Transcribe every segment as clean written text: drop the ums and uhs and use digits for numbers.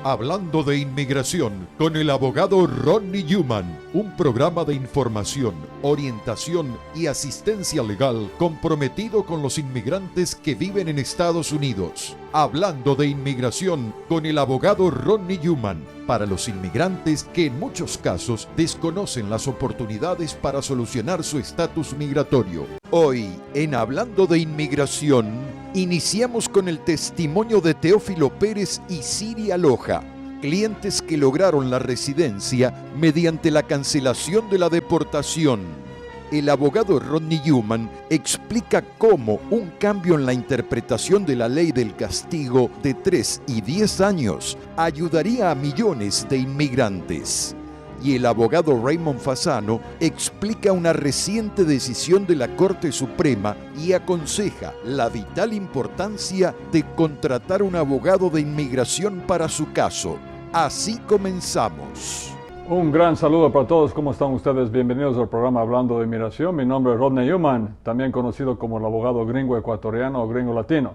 Hablando de inmigración con el abogado Rodney Newman, un programa de información, orientación y asistencia legal comprometido con los inmigrantes que viven en Estados Unidos. Hablando de inmigración con el abogado Rodney Newman, para los inmigrantes que en muchos casos desconocen las oportunidades para solucionar su estatus migratorio. Hoy, en Hablando de Inmigración, iniciamos con el testimonio de Teófilo Pérez y Siria Loja, clientes que lograron la residencia mediante la cancelación de la deportación. El abogado Rodney Newman explica cómo un cambio en la interpretación de la ley del castigo de 3 y 10 años ayudaría a millones de inmigrantes. Y el abogado Raymond Fasano explica una reciente decisión de la Corte Suprema y aconseja la vital importancia de contratar un abogado de inmigración para su caso. Así comenzamos. Un gran saludo para todos. ¿Cómo están ustedes? Bienvenidos al programa Hablando de Inmigración. Mi nombre es Rodney Newman, también conocido como el abogado gringo ecuatoriano o gringo latino.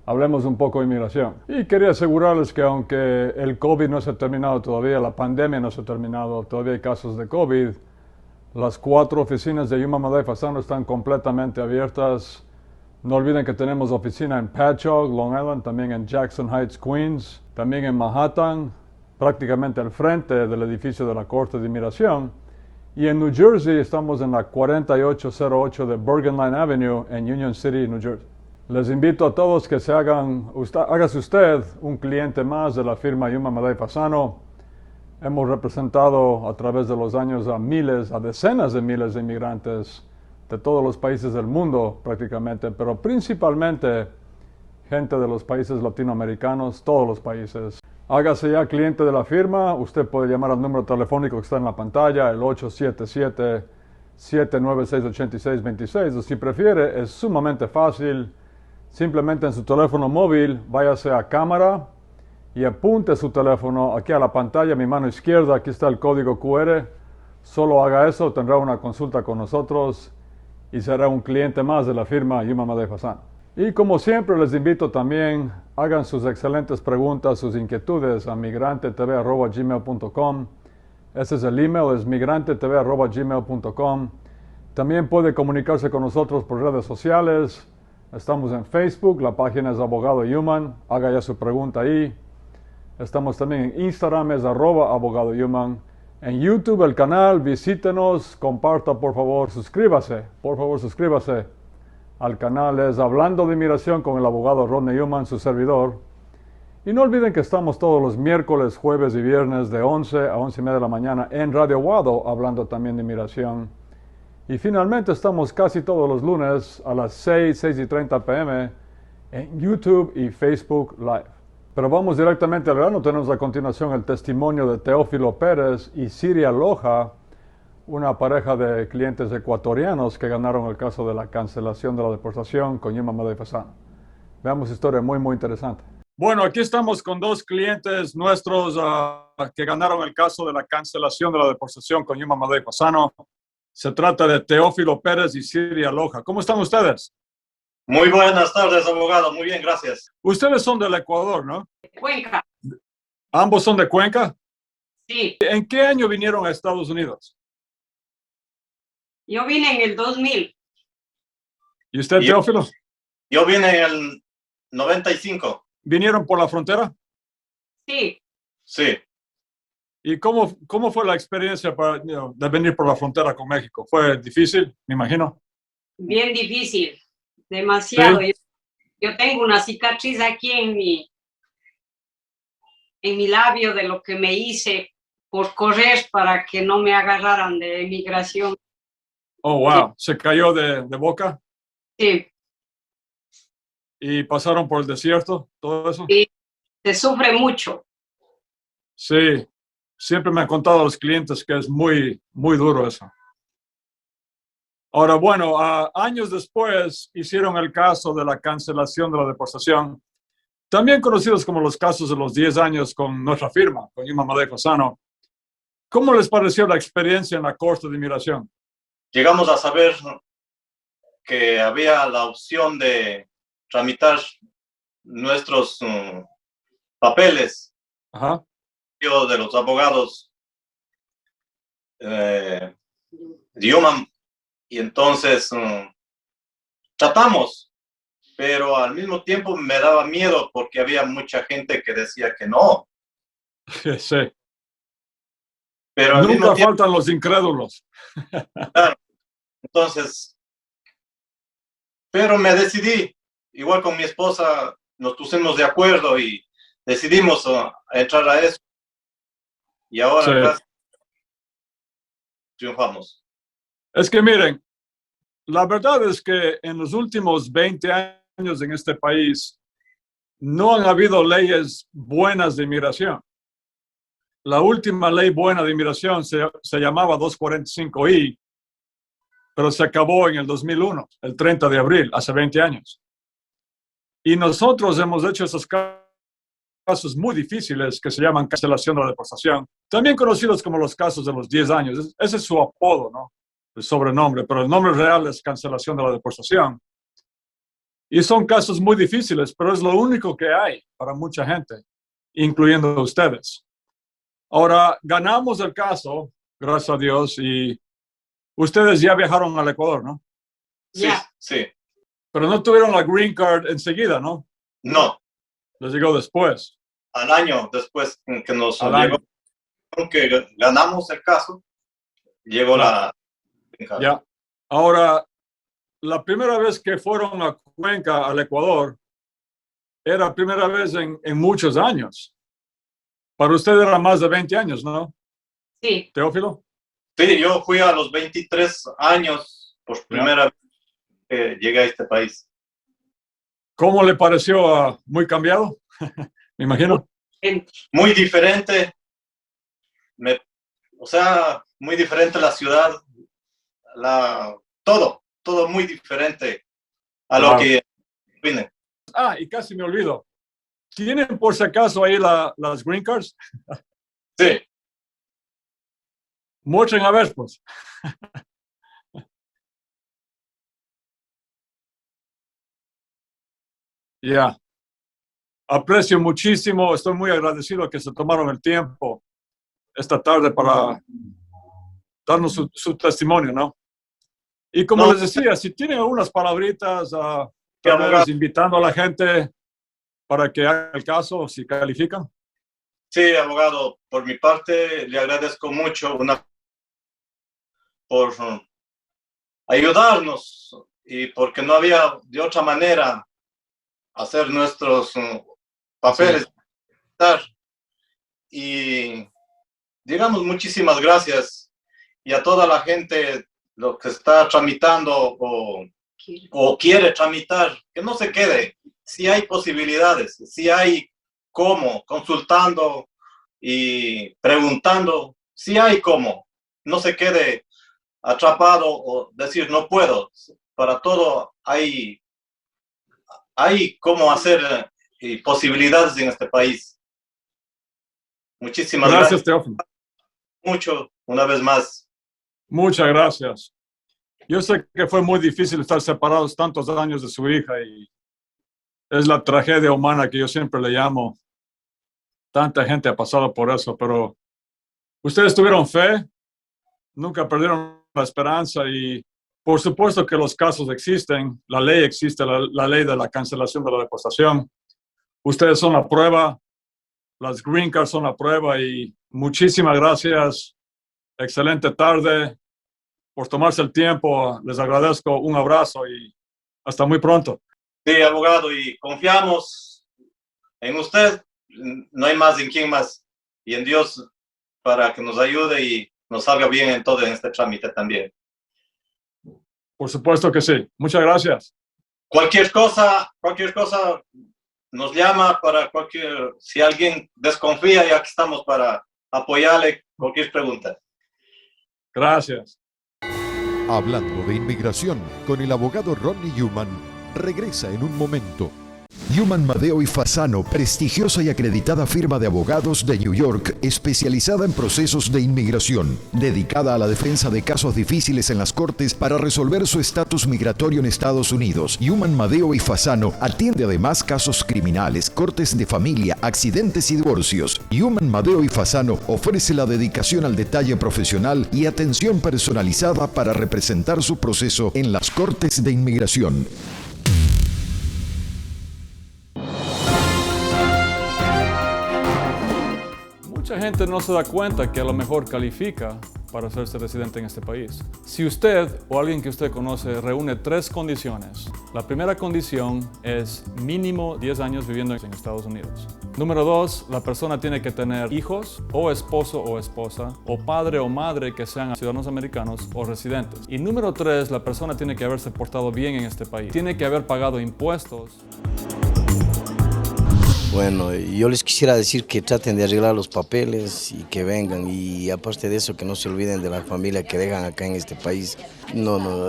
Hablemos un poco de inmigración. Y quería asegurarles que aunque el COVID no se ha terminado todavía, la pandemia no se ha terminado, todavía hay casos de COVID, las 4 oficinas de Yuma Madey Fasano están completamente abiertas. No olviden que tenemos oficina en Patchogue, Long Island, también en Jackson Heights, Queens, también en Manhattan, prácticamente al frente del edificio de la Corte de Inmigración. Y en New Jersey estamos en la 4808 de Bergen Line Avenue en Union City, New Jersey. Les invito a todos que hágase usted un cliente más de la firma Yuma Madey Fasano. Hemos representado a través de los años a decenas de miles de inmigrantes de todos los países del mundo prácticamente, pero principalmente gente de los países latinoamericanos, todos los países. Hágase ya cliente de la firma. Usted puede llamar al número telefónico que está en la pantalla, el 877-796-8626, o si prefiere, es sumamente fácil. Simplemente en su teléfono móvil, váyase a cámara y apunte su teléfono aquí a la pantalla, a mi mano izquierda, aquí está el código QR. Solo haga eso, tendrá una consulta con nosotros y será un cliente más de la firma Yuma Madey Fasano. Y como siempre les invito también, hagan sus excelentes preguntas, sus inquietudes a migrantetv@gmail.com. Ese es el email, es migrantetv@gmail.com. También puede comunicarse con nosotros por redes sociales. Estamos en Facebook, la página es Abogado Newman, haga ya su pregunta ahí. Estamos también en Instagram, es @Abogado Newman. En YouTube el canal, visítenos, comparta por favor, suscríbase al canal. Es Hablando de Inmigración con el abogado Rodney Newman, su servidor. Y no olviden que estamos todos los miércoles, jueves y viernes de 11 a 11:30 de la mañana en Radio Wado, hablando también de inmigración. Y finalmente estamos casi todos los lunes a las 6:30 p.m. en YouTube y Facebook Live. Pero vamos directamente al grano. Tenemos a continuación el testimonio de Teófilo Pérez y Siria Loja, una pareja de clientes ecuatorianos que ganaron el caso de la cancelación de la deportación con Yuma Madey Fasano. Veamos historia muy interesante. Bueno, aquí estamos con 2 clientes nuestros que ganaron el caso de la cancelación de la deportación con Yuma Madey Fasano. Se trata de Teófilo Pérez y Siria Loja. ¿Cómo están ustedes? Muy buenas tardes, abogado. Muy bien, gracias. Ustedes son del Ecuador, ¿no? Cuenca. ¿Ambos son de Cuenca? Sí, ¿En qué año vinieron a Estados Unidos? yo vine en el 2000. ¿Y usted, Teófilo? Yo vine en el 95. ¿Vinieron por la frontera? Sí, Sí. ¿Y cómo fue la experiencia de venir por la frontera con México? ¿Fue difícil, me imagino? bien difícil, demasiado. ¿Sí? Yo tengo una cicatriz aquí en mi labio de lo que me hice por correr para que no me agarraran de inmigración. Oh, wow. ¿Se cayó de boca? Sí, ¿Y pasaron por el desierto? ¿Todo eso? y se sufre mucho. Sí. Siempre me han contado a los clientes que es muy duro eso. Ahora, bueno, años después hicieron el caso de la cancelación de la deportación, también conocidos como los casos de los 10 años con nuestra firma, con Yuma Madey Fasano. ¿Cómo les pareció la experiencia en la Corte de Inmigración? Llegamos a saber que había la opción de tramitar nuestros papeles Ajá. Yo de los abogados de Human, y entonces tratamos, pero al mismo tiempo me daba miedo porque había mucha gente que decía que no. Sí. Pero al mismo Nunca tiempo, faltan los incrédulos. claro, entonces, pero me decidí, igual con mi esposa, nos pusimos de acuerdo y decidimos entrar a eso. Y ahora, Sí. gracias, triunfamos. Es que miren, la verdad es que en los últimos 20 años en este país no han habido leyes buenas de inmigración. La última ley buena de inmigración se llamaba 245I, pero se acabó en el 2001, el 30 de abril, hace 20 años. Y nosotros hemos hecho esos casos muy difíciles que se llaman cancelación de la deportación, también conocidos como los casos de los 10 años. Ese es su apodo, ¿no? El sobrenombre, pero el nombre real es cancelación de la deportación. Y son casos muy difíciles, pero es lo único que hay para mucha gente, incluyendo ustedes. Ahora, ganamos el caso, gracias a Dios, y ustedes ya viajaron al Ecuador, ¿no? Sí, Ya. sí. Pero no tuvieron la green card enseguida, ¿no? No, Les llegó después. al año después que nos Al llegó, año. que ganamos el caso, llegó la... Ya. Ahora, la primera vez que fueron a Cuenca, al Ecuador, era la primera vez en muchos años. Para usted era más de 20 años, ¿no? Sí. Teófilo. Sí, yo fui a los 23 años por primera vez que llegué a este país. ¿Cómo le pareció? ¿Muy cambiado? Me imagino. Muy diferente, o sea, muy diferente la ciudad, todo muy diferente a lo que vine. Ah, y casi me olvido. ¿Tienen por si acaso ahí las green cards? Sí, Muestren a ver, pues. Ya. Aprecio muchísimo, estoy muy agradecido que se tomaron el tiempo esta tarde para darnos su testimonio, ¿no? Y como les decía, si tienen algunas palabritas, tal vez invitando a la gente para que haga el caso, si califican. Sí, abogado, por mi parte le agradezco mucho por ayudarnos y porque no había de otra manera hacer nuestros papeles. Y digamos muchísimas gracias y a toda la gente lo que está tramitando o quiere tramitar, que no se quede, si hay posibilidades, si hay cómo, consultando y preguntando, si hay cómo, no se quede atrapado o decir no puedo, para todo hay cómo hacer posibilidades en este país. Muchísimas gracias. Teófilo. Mucho, una vez más. Muchas gracias. Yo sé que fue muy difícil estar separados tantos años de su hija y es la tragedia humana que yo siempre le llamo. Tanta gente ha pasado por eso, pero ustedes tuvieron fe, nunca perdieron la esperanza y por supuesto que los casos existen, la ley existe, la ley de la cancelación de la deportación. Ustedes son la prueba, las green cards son la prueba y muchísimas gracias. Excelente tarde por tomarse el tiempo. Les agradezco, un abrazo y hasta muy pronto. Sí, abogado, y confiamos en usted, no hay más en quién más, y en Dios para que nos ayude y nos salga bien en todo en este trámite también. Por supuesto que sí. Muchas gracias. Cualquier cosa nos llama para si alguien desconfía, ya que estamos para apoyarle cualquier pregunta. Gracias. Hablando de inmigración con el abogado Ronnie Human, regresa en un momento. Yuman, Madeo y Fasano, prestigiosa y acreditada firma de abogados de New York, especializada en procesos de inmigración, dedicada a la defensa de casos difíciles en las cortes para resolver su estatus migratorio en Estados Unidos. Yuman, Madeo y Fasano atiende además casos criminales, cortes de familia, accidentes y divorcios. Yuman, Madeo y Fasano ofrece la dedicación al detalle profesional y atención personalizada para representar su proceso en las cortes de inmigración. Mucha gente no se da cuenta que a lo mejor califica para hacerse residente en este país. Si usted o alguien que usted conoce reúne 3 condiciones, la primera condición es mínimo 10 años viviendo en Estados Unidos. Número 2, la persona tiene que tener hijos, o esposo o esposa, o padre o madre que sean ciudadanos americanos o residentes. Y número 3, la persona tiene que haberse portado bien en este país. Tiene que haber pagado impuestos. Bueno, yo les quisiera decir que traten de arreglar los papeles y que vengan, y aparte de eso que no se olviden de la familia que dejan acá en este país.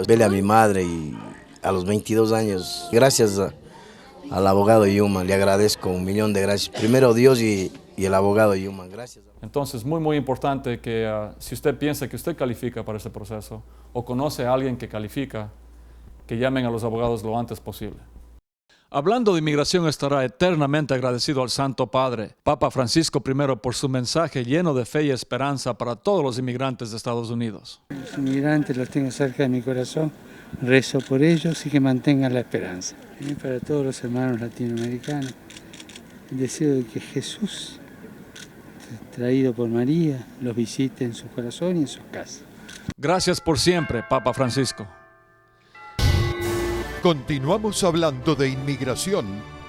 Vele a mi madre y a los 22 años, gracias al abogado Yuman, le agradezco 1.000.000 de gracias. Primero Dios y el abogado Yuman, gracias. Entonces, muy importante que si usted piensa que usted califica para este proceso o conoce a alguien que califica, que llamen a los abogados lo antes posible. Hablando de inmigración, estará eternamente agradecido al Santo Padre, Papa Francisco I, por su mensaje lleno de fe y esperanza para todos los inmigrantes de Estados Unidos. Los inmigrantes los tengo cerca de mi corazón, rezo por ellos y que mantengan la esperanza. Y para todos los hermanos latinoamericanos, el deseo de que Jesús, traído por María, los visite en su corazón y en sus casas. Gracias por siempre, Papa Francisco. Continuamos hablando de inmigración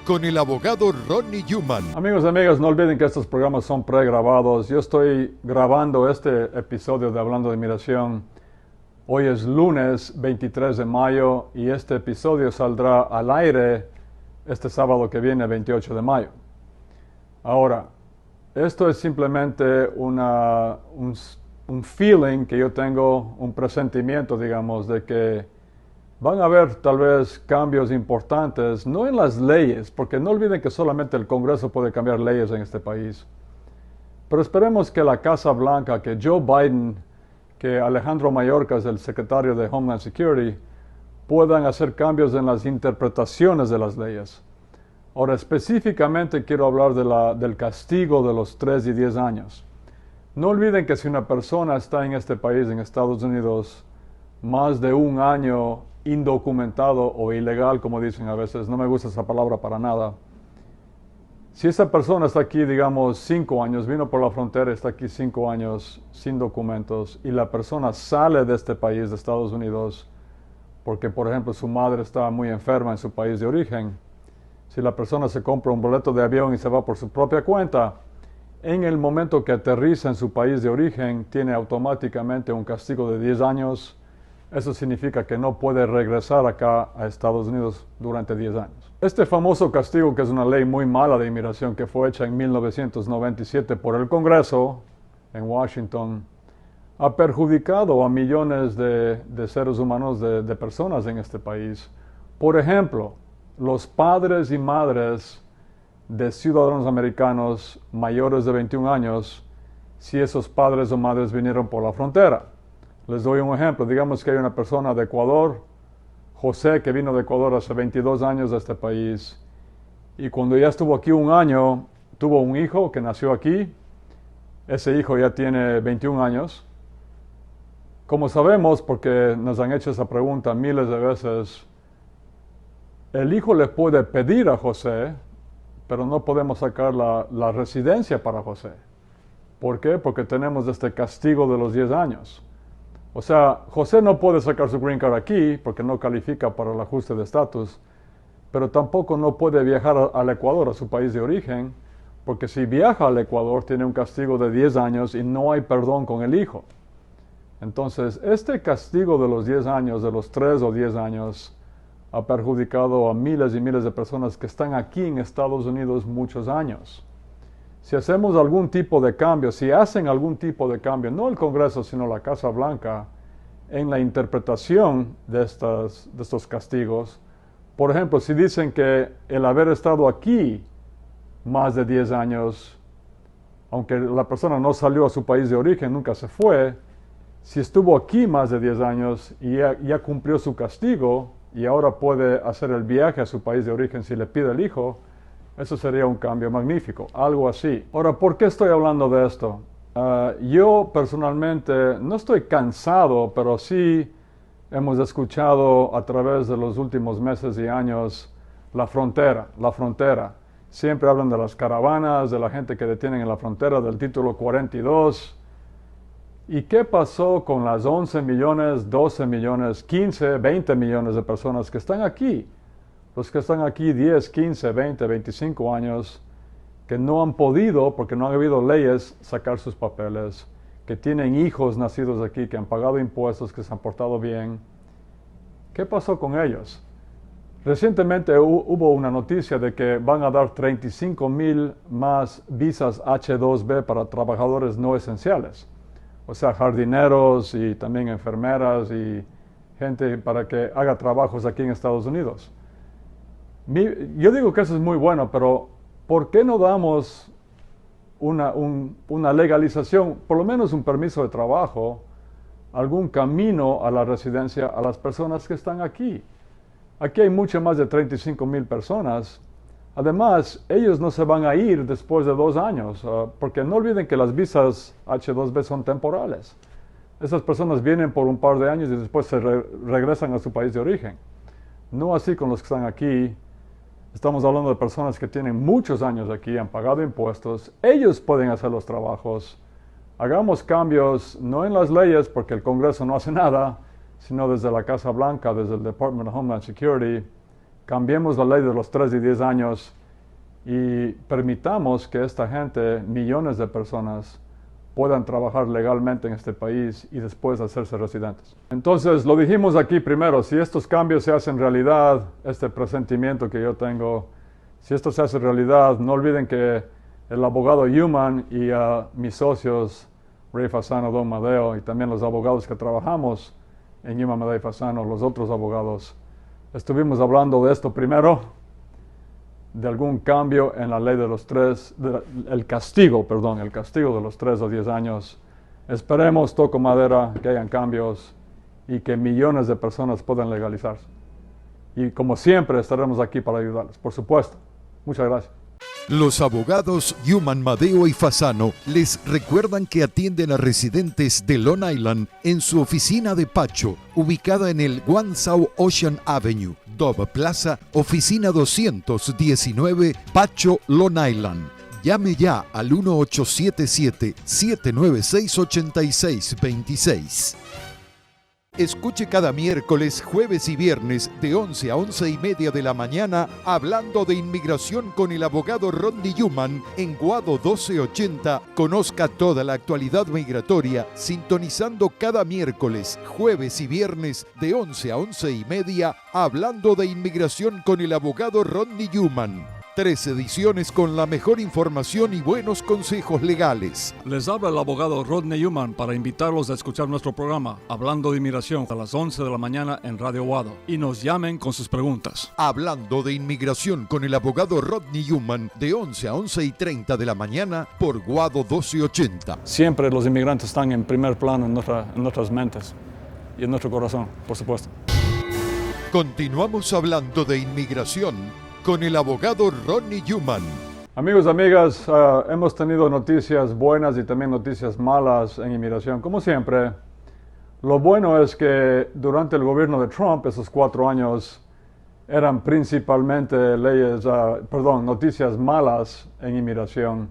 con el abogado Ronnie Yuman. Amigos y amigas, no olviden que estos programas son pregrabados. Yo estoy grabando este episodio de Hablando de Inmigración. Hoy es lunes 23 de mayo y este episodio saldrá al aire este sábado que viene, 28 de mayo. Ahora, esto es simplemente un feeling que yo tengo, un presentimiento, digamos, de que van a haber tal vez cambios importantes, no en las leyes, porque no olviden que solamente el Congreso puede cambiar leyes en este país. Pero esperemos que la Casa Blanca, que Joe Biden, que Alejandro Mayorkas, el secretario de Homeland Security, puedan hacer cambios en las interpretaciones de las leyes. Ahora, específicamente quiero hablar del castigo de los 3 y 10 años. No olviden que si una persona está en este país, en Estados Unidos, más de 1 año indocumentado o ilegal, como dicen a veces, no me gusta esa palabra para nada. Si esa persona está aquí, digamos, 5 años, vino por la frontera, está aquí 5 años sin documentos, y la persona sale de este país, de Estados Unidos, porque, por ejemplo, su madre está muy enferma en su país de origen, si la persona se compra un boleto de avión y se va por su propia cuenta, en el momento que aterriza en su país de origen, tiene automáticamente un castigo de 10 años. Eso significa que no puede regresar acá a Estados Unidos durante 10 años. Este famoso castigo, que es una ley muy mala de inmigración que fue hecha en 1997 por el Congreso en Washington, ha perjudicado a millones de seres humanos, de personas en este país. Por ejemplo, los padres y madres de ciudadanos americanos mayores de 21 años, si esos padres o madres vinieron por la frontera. Les doy un ejemplo. Digamos que hay una persona de Ecuador, José, que vino de Ecuador hace 22 años a este país, y cuando ya estuvo aquí 1 año, tuvo un hijo que nació aquí. Ese hijo ya tiene 21 años. Como sabemos, porque nos han hecho esa pregunta miles de veces, el hijo le puede pedir a José, pero no podemos sacar la residencia para José. ¿Por qué? Porque tenemos este castigo de los 10 años. O sea, José no puede sacar su green card aquí porque no califica para el ajuste de estatus, pero tampoco no puede viajar al Ecuador, a su país de origen, porque si viaja al Ecuador tiene un castigo de 10 años y no hay perdón con el hijo. Entonces, este castigo de los 10 años, de los 3 o 10 años, ha perjudicado a miles y miles de personas que están aquí en Estados Unidos muchos años. Si hacemos algún tipo de cambio, si hacen algún tipo de cambio, no el Congreso, sino la Casa Blanca, en la interpretación de estos castigos, Por ejemplo, si dicen que el haber estado aquí más de 10 años, aunque la persona no salió a su país de origen, nunca se fue, si estuvo aquí más de 10 años y ya cumplió su castigo y ahora puede hacer el viaje a su país de origen si le pide el hijo, eso sería un cambio magnífico, algo así. Ahora, ¿por qué estoy hablando de esto? Yo personalmente no estoy cansado, pero sí hemos escuchado a través de los últimos meses y años la frontera. Siempre hablan de las caravanas, de la gente que detienen en la frontera, del título 42. ¿Y qué pasó con las 11 millones, 12 millones, 15, 20 millones de personas que están aquí? Los que están aquí 10, 15, 20, 25 años, que no han podido, porque no han habido leyes, sacar sus papeles, que tienen hijos nacidos aquí, que han pagado impuestos, que se han portado bien. ¿Qué pasó con ellos? Recientemente hubo una noticia de que van a dar 35,000 más visas H-2B para trabajadores no esenciales. O sea, jardineros y también enfermeras y gente para que haga trabajos aquí en Estados Unidos. Yo digo que eso es muy bueno, pero ¿por qué no damos una legalización, por lo menos un permiso de trabajo, algún camino a la residencia a las personas que están aquí? Aquí hay mucho más de 35,000 personas. Además, ellos no se van a ir después de 2 años, porque no olviden que las visas H-2B son temporales. Esas personas vienen por un par de años y después se regresan a su país de origen. No así con los que están aquí. Estamos hablando de personas que tienen muchos años aquí, han pagado impuestos. Ellos pueden hacer los trabajos. Hagamos cambios, no en las leyes, porque el Congreso no hace nada, sino desde la Casa Blanca, desde el Department of Homeland Security. Cambiemos la ley de los 3 y 10 años y permitamos que esta gente, millones de personas, puedan trabajar legalmente en este país y después hacerse residentes. Entonces, lo dijimos aquí primero, si estos cambios se hacen realidad, este presentimiento que yo tengo, si esto se hace realidad, no olviden que el abogado Human y mis socios, Ray Fasano, Don Madeo, y también los abogados que trabajamos en Human, Madeo y Fasano, los otros abogados, estuvimos hablando de esto primero, de algún cambio en la ley de los 3, el castigo de los 3 o 10 años. Esperemos, toco madera, que hayan cambios y que millones de personas puedan legalizarse. Y como siempre estaremos aquí para ayudarles, por supuesto. Muchas gracias. Los abogados Human, Madeo y Fasano les recuerdan que atienden a residentes de Long Island en su oficina de Pacho, ubicada en el One South Ocean Avenue, Dove Plaza, oficina 219, Pacho, Long Island. Llame ya al 1877-796-8626. Escuche cada miércoles, jueves y viernes de 11 a 11 y media de la mañana hablando de inmigración con el abogado Rodney Human en Guado 1280. Conozca toda la actualidad migratoria sintonizando cada miércoles, jueves y viernes de 11 a 11 y media hablando de inmigración con el abogado Rodney Human. 3 ediciones con la mejor información y buenos consejos legales. Les habla el abogado Rodney Human para invitarlos a escuchar nuestro programa Hablando de Inmigración a las 11 de la mañana en Radio Guado y nos llamen con sus preguntas. Hablando de inmigración con el abogado Rodney Human de 11 a 11 y 30 de la mañana por Guado 1280. Siempre los inmigrantes están en primer plano en nuestras mentes y en nuestro corazón, por supuesto. Continuamos hablando de inmigración con el abogado Rodney Human. Amigos, amigas, hemos tenido noticias buenas y también noticias malas en inmigración, como siempre. Lo bueno es que durante el gobierno de Trump, esos 4 años, eran principalmente noticias malas en inmigración.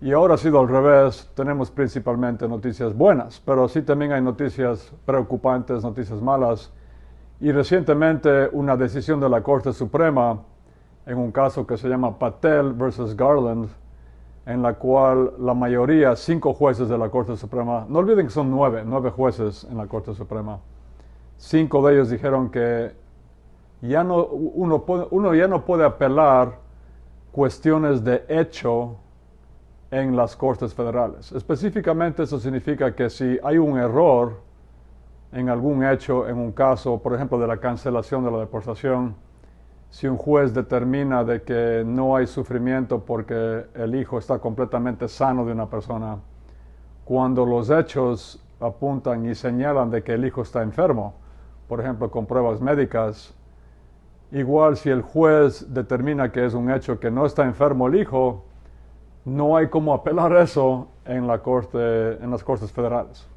Y ahora ha sido al revés, tenemos principalmente noticias buenas, pero sí también hay noticias preocupantes, noticias malas. Y recientemente una decisión de la Corte Suprema en un caso que se llama Patel versus Garland, en la cual la mayoría, 5 jueces de la Corte Suprema, no olviden que son 9 jueces en la Corte Suprema, 5 de ellos dijeron que uno ya no puede apelar cuestiones de hecho en las Cortes Federales. Específicamente eso significa que si hay un error en algún hecho, en un caso, por ejemplo, de la cancelación de la deportación, si un juez determina de que no hay sufrimiento porque el hijo está completamente sano de una persona, cuando los hechos apuntan y señalan de que el hijo está enfermo, por ejemplo con pruebas médicas, igual si el juez determina que es un hecho que no está enfermo el hijo, no hay cómo apelar eso en las cortes federales.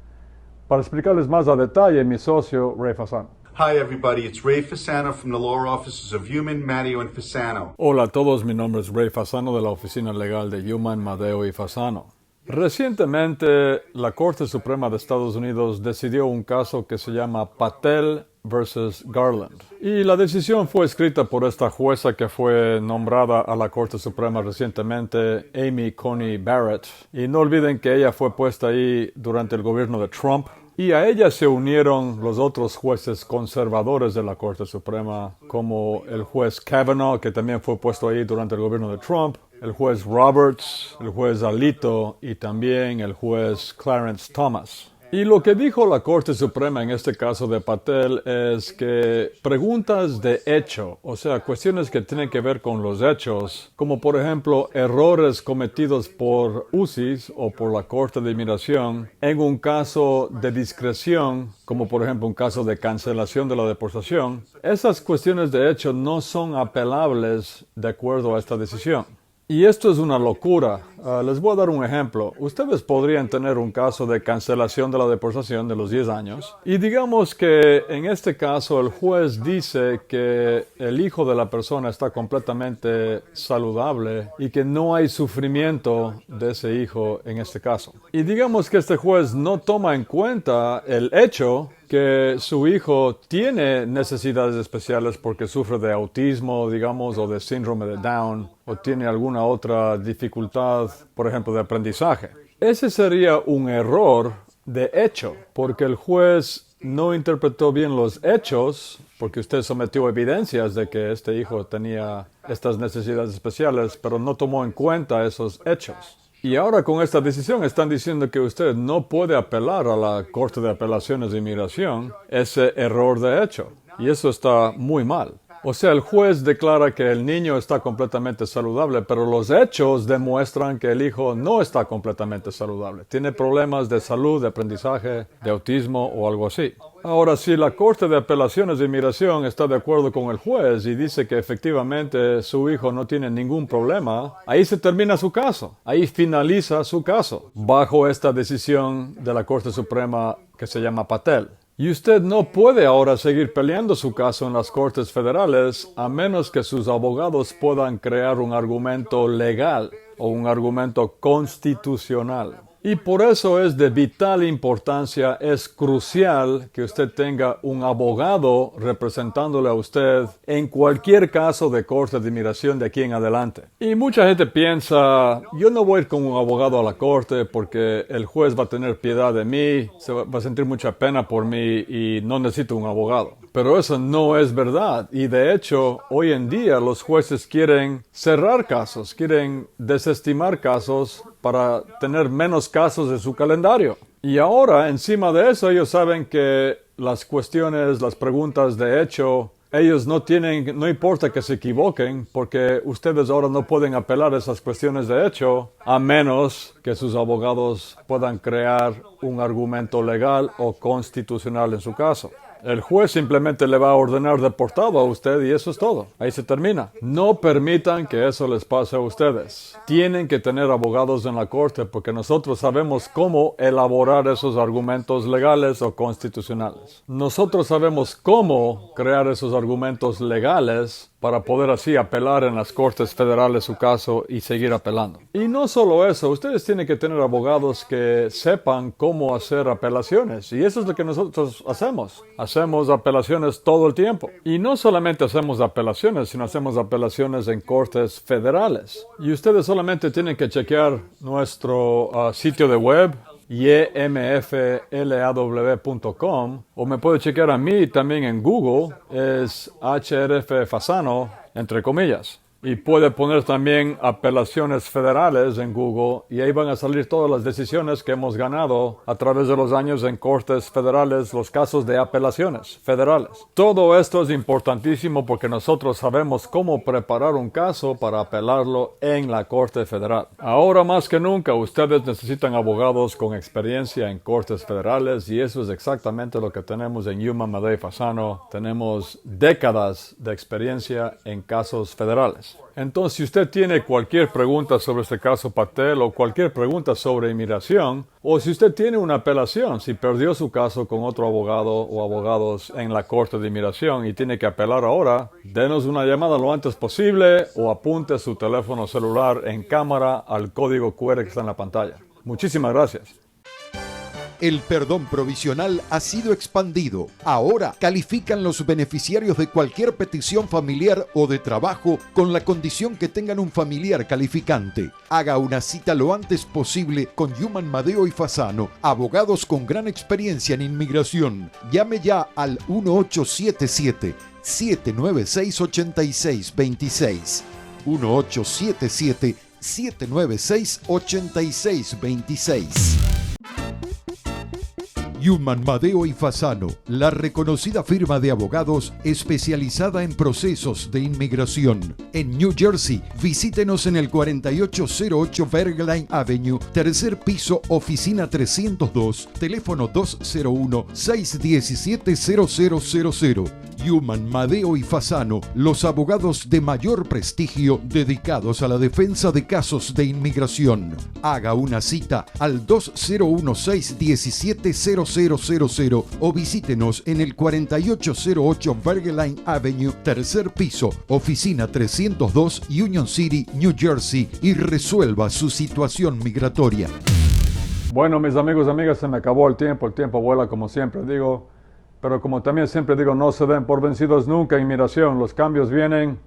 Para explicarles más a detalle, mi socio Ray Fasano. Hi everybody, it's Ray Fasano from the law offices of Human, Matteo, and Fasano. Hola a todos, mi nombre es Ray Fasano de la oficina legal de Human, Matteo y Fasano. Recientemente, la Corte Suprema de Estados Unidos decidió un caso que se llama Patel versus Garland. Y la decisión fue escrita por esta jueza que fue nombrada a la Corte Suprema recientemente, Amy Coney Barrett. Y no olviden que ella fue puesta ahí durante el gobierno de Trump. Y a ella se unieron los otros jueces conservadores de la Corte Suprema, como el juez Kavanaugh, que también fue puesto ahí durante el gobierno de Trump, el juez Roberts, el juez Alito y también el juez Clarence Thomas. Y lo que dijo la Corte Suprema en este caso de Patel es que preguntas de hecho, o sea, cuestiones que tienen que ver con los hechos, como por ejemplo errores cometidos por UCIS o por la Corte de Inmigración en un caso de discreción, como por ejemplo un caso de cancelación de la deportación, esas cuestiones de hecho no son apelables de acuerdo a esta decisión. Y esto es una locura. Les voy a dar un ejemplo. Ustedes podrían tener un caso de cancelación de la deportación de los 10 años. Y digamos que en este caso el juez dice que el hijo de la persona está completamente saludable y que no hay sufrimiento de ese hijo en este caso. Y digamos que este juez no toma en cuenta el hecho que su hijo tiene necesidades especiales porque sufre de autismo, digamos, o de síndrome de Down, o tiene alguna otra dificultad, por ejemplo, de aprendizaje. Ese sería un error de hecho, porque el juez no interpretó bien los hechos, porque usted sometió evidencias de que este hijo tenía estas necesidades especiales, pero no tomó en cuenta esos hechos. Y ahora con esta decisión están diciendo que usted no puede apelar a la Corte de Apelaciones de Inmigración ese error de hecho. Y eso está muy mal. O sea, el juez declara que el niño está completamente saludable, pero los hechos demuestran que el hijo no está completamente saludable. Tiene problemas de salud, de aprendizaje, de autismo o algo así. Ahora, si la Corte de Apelaciones de Inmigración está de acuerdo con el juez y dice que efectivamente su hijo no tiene ningún problema, ahí se termina su caso. Ahí finaliza su caso, bajo esta decisión de la Corte Suprema que se llama Patel. Y usted no puede ahora seguir peleando su caso en las Cortes Federales a menos que sus abogados puedan crear un argumento legal o un argumento constitucional. Y por eso es de vital importancia, es crucial que usted tenga un abogado representándole a usted en cualquier caso de corte de inmigración de aquí en adelante. Y mucha gente piensa, yo no voy a ir con un abogado a la corte porque el juez va a tener piedad de mí, va a sentir mucha pena por mí y no necesito un abogado. Pero eso no es verdad. Y de hecho, hoy en día los jueces quieren cerrar casos, quieren desestimar casos para tener menos casos en su calendario. Y ahora, encima de eso, ellos saben que las cuestiones, las preguntas de hecho, ellos no importa que se equivoquen, porque ustedes ahora no pueden apelar a esas cuestiones de hecho, a menos que sus abogados puedan crear un argumento legal o constitucional en su caso. El juez simplemente le va a ordenar deportado a usted y eso es todo. Ahí se termina. No permitan que eso les pase a ustedes. Tienen que tener abogados en la corte porque nosotros sabemos cómo elaborar esos argumentos legales o constitucionales. Nosotros sabemos cómo crear esos argumentos legales para poder así apelar en las cortes federales su caso y seguir apelando. Y no solo eso, ustedes tienen que tener abogados que sepan cómo hacer apelaciones. Y eso es lo que nosotros hacemos. Hacemos apelaciones todo el tiempo. Y no solamente hacemos apelaciones, sino hacemos apelaciones en cortes federales. Y ustedes solamente tienen que chequear nuestro sitio de web, ymflaw.com, o me puede chequear a mí también en Google, es HRF Fasano, entre comillas. Y puede poner también apelaciones federales en Google y ahí van a salir todas las decisiones que hemos ganado a través de los años en cortes federales, los casos de apelaciones federales. Todo esto es importantísimo porque nosotros sabemos cómo preparar un caso para apelarlo en la Corte Federal. Ahora más que nunca ustedes necesitan abogados con experiencia en cortes federales y eso es exactamente lo que tenemos en Yuman, Madeo y Fasano. Tenemos décadas de experiencia en casos federales. Entonces, si usted tiene cualquier pregunta sobre este caso Patel o cualquier pregunta sobre inmigración, o si usted tiene una apelación, si perdió su caso con otro abogado o abogados en la Corte de Inmigración y tiene que apelar ahora, denos una llamada lo antes posible o apunte su teléfono celular en cámara al código QR que está en la pantalla. Muchísimas gracias. El perdón provisional ha sido expandido. Ahora califican los beneficiarios de cualquier petición familiar o de trabajo con la condición que tengan un familiar calificante. Haga una cita lo antes posible con Yuman, Madeo y Fasano, abogados con gran experiencia en inmigración. Llame ya al 1877-796-8626. 1877-796-8626. Yuman, Madeo y Fasano, la reconocida firma de abogados especializada en procesos de inmigración. En New Jersey, visítenos en el 4808 Bergline Avenue, tercer piso, oficina 302, teléfono 201-617-0000. Yuman, Madeo y Fasano, los abogados de mayor prestigio dedicados a la defensa de casos de inmigración. Haga una cita al 201-617-0000 o visítenos en el 4808 Bergline Avenue, tercer piso, oficina 302, Union City, New Jersey, y resuelva su situación migratoria. Bueno, mis amigos y amigas, se me acabó el tiempo vuela como siempre digo. Pero como también siempre digo, no se den por vencidos nunca en inmigración. Los cambios vienen.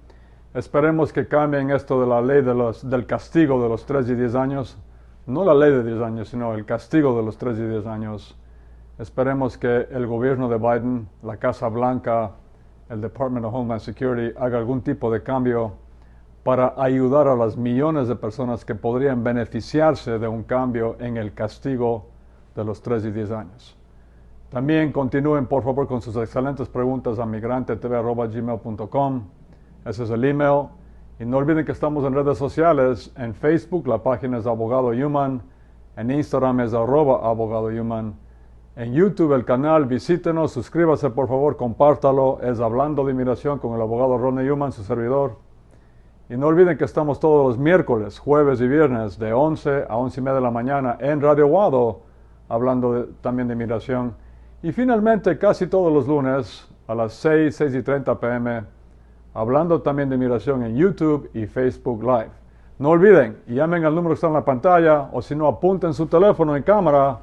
Esperemos que cambien esto de la ley del castigo de los 3 y 10 años. No la ley de 10 años, sino el castigo de los 3 y 10 años. Esperemos que el gobierno de Biden, la Casa Blanca, el Department of Homeland Security haga algún tipo de cambio para ayudar a las millones de personas que podrían beneficiarse de un cambio en el castigo de los 3 y 10 años. También continúen, por favor, con sus excelentes preguntas a migrantetv@gmail.com. Ese es el email. Y no olviden que estamos en redes sociales. En Facebook, la página es Abogado Yuman. En Instagram es @Abogado Yuman. En YouTube, el canal, visítenos, suscríbase, por favor, compártalo. Es Hablando de Inmigración con el abogado Rodney Yuman, su servidor. Y no olviden que estamos todos los miércoles, jueves y viernes, de 11 a 11:30 de la mañana en Radio Guado, hablando también de inmigración. Y finalmente, casi todos los lunes a las 6:30 p.m., hablando también de inmigración en YouTube y Facebook Live. No olviden, llamen al número que está en la pantalla, o si no, apunten su teléfono en cámara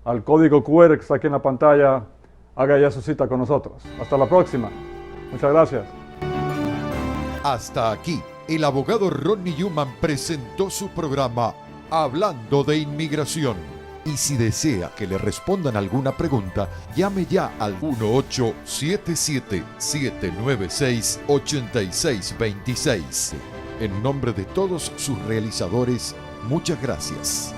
al código QR que está aquí en la pantalla. Haga ya su cita con nosotros. Hasta la próxima. Muchas gracias. Hasta aquí, el abogado Rodney Yuman presentó su programa Hablando de Inmigración. Y si desea que le respondan alguna pregunta, llame ya al 1877-796-8626. En nombre de todos sus realizadores, muchas gracias.